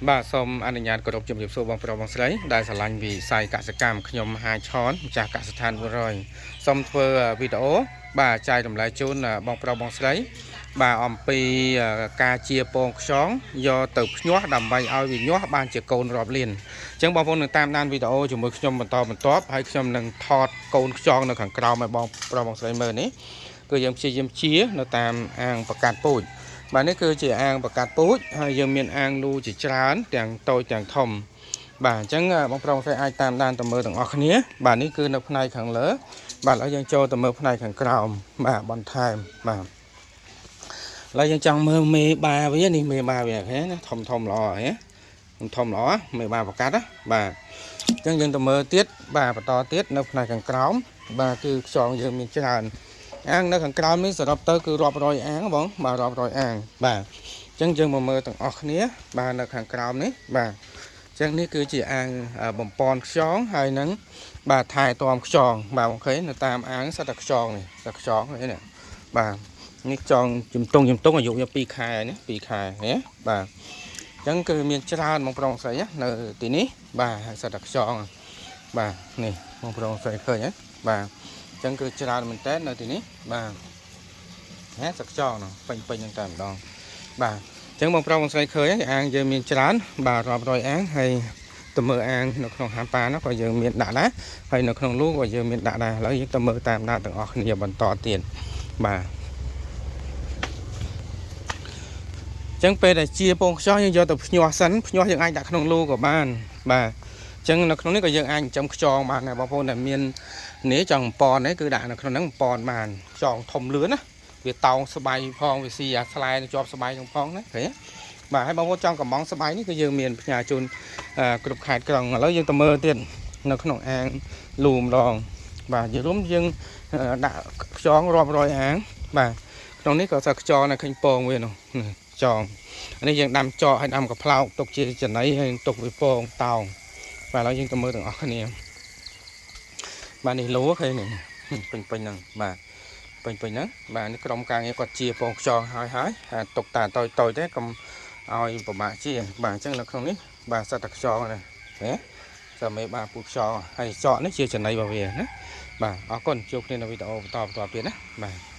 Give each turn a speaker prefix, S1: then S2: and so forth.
S1: បាទសូមអនុញ្ញាតគោរពជំរាបសួរបងប្រុសបងស្រីដែលស្រឡាញ់វិស័យកសិកម្មខ្ញុំហាយឆនម្ចាស់កសិដ្ឋាន100សូមធ្វើវីដេអូបាទចែករំលែកជូនបងប្រុសបងស្រីបាទអំពីការជាពងខ្យងយកទៅភ្ញាស់ដើម្បីឲ្យវាញាស់បានជាកូនរាប់លានអញ្ចឹងបងប្អូននឹងតាមដានវីដេអូជាមួយខ្ញុំបន្តបន្ទាប់ហើយខ្ញុំនឹងថតកូនខ្យងនៅខាងក្រោមឲ្យបងប្រុសបងស្រីមើលនេះគឺយើងព្យាយាមជានៅតាមអាងប្រកាត់ពូជបាទនេះគឺជាអាងប្រកាត់ពូជហើយយើងមានអាងលូជាច្រើនទាំងតូចទាំងធំបាទអញ្ចឹងបងប្រុសបងស្រីអាចតាមដានទៅមើលទាំងអស់គ្នាបាទនេះគឺនៅផ្នែកខាងលើបាទឥឡូវយើងចូលទៅមើលផ្នែកខាងក្រោមបាទបន្ថែមបាទឥឡូវយើងចង់មើលមេបាវានេះមេបាវាហ៎ណាធំធំល្អហ៎ធំល្អមេបាប្រកាត់ណាបាទអញ្ចឹងយើងទៅមើលទៀតបាទបន្តទៀតនៅផ្នែកខាងក្រោមបាទគឺខ្យងយើងមានច្រើនអាងនៅខាងក្រោមនេះសរុបទៅគឺរាប់រយអាងបងបាទរាប់រយអាងបាទអញ្ចឹងយើងមកមើលទាំងអស់គ្នាបាទនៅខាងក្រោមនេះបាទអញ្ចឹងនេះគឺជាអាងបំពន់ខ្យងហើយនឹងបាទថែទាំខ្យងបាទអូខេនៅតាមអាងសិតតែខ្យងនេះតែខ្យងនេះបាទនេះខ្យងជំទង់អាយុវា2ខែនេះ2ខែហ៎បាទអញ្ចឹងគឺមានច្រើនបងប្រុសស្រីនៅទីនេះបាទហើយសិតតែខ្យងបាទនេះបងប្រុសស្រីឃើញហ៎បាទអញ្ចឹងគឺច្រើនមែនតើនៅទីនេះបាទហ៎សឹកខ្យងពេញហ្នឹងតែម្ដងបាទអញ្ចឹងបងប្រុសបងស្រីឃើញអាងយើងមានច្រើនបាទរាប់រយអាងហើយទៅមើលអាងនៅក្នុងហាប៉ានោះក៏យើងមានដាក់ដែរហើយនៅក្នុងលូក៏យើងមានដាក់ដែរឥឡូវយើងទៅមើលតាមដានទាំងអស់គ្នាបន្តទៀតបាទអញ្ចឹងពេលដែលជាពងខ្យងយើងយកទៅភ្ញាស់សិនភ្ញាស់យើងអាចដាក់ក្នុងលូក៏បានបាទអញ្ចឹងនៅក្នុងនេះក៏យើងអាចចិញ្ចឹមខ្យងបានដែរបងប្អូនដែលមាននេះចង់ប៉ននេះគឺដាក់នៅក្នុងហ្នឹងប៉នបានខ្យងធំលឿនណាវាតោងស្បៃផងវាស៊ីអាស្លែជាប់ស្បៃក្នុងផងណាឃើញបាទហើយបងប្អូនចង់កំងស្បៃនេះគឺយើងមានផ្ញើជូនគ្រប់ខេត្តក្រុងឥឡូវយើងទៅមើលទៀតនៅក្នុងអាងលូម្ដងបាទយរួមយើងដាក់ខ្យងរាប់រយអាងបាទក្នុងនេះក៏ថាខ្យងនៅឃើញពងវានោះចងនេះយើងដាំចកហើយដាំកាផ្លោកទុកជាចំណីហើយទុកវាពងតោងបាទឥឡូវយើងទៅមើលទាំងអស់គ្នាបាទនេះលូឃើញនេះពេញហ្នឹងបាទពេញហ្នឹងបាទនេះក្រុមការងារគាត់ជាពងខ្យងហើយទុកតាតូចទេកុំឲ្យពិបាកជាបាទអញ្ចឹងនៅក្នុងនេះបាទសិតតែខ្យងណាសាមេបាទពូខ្យងហើយចកនេះជាចំណីរបស់វាណាបាទអរគុណជួបគ្នានៅវីដេអូបន្តទៀតណាបាទ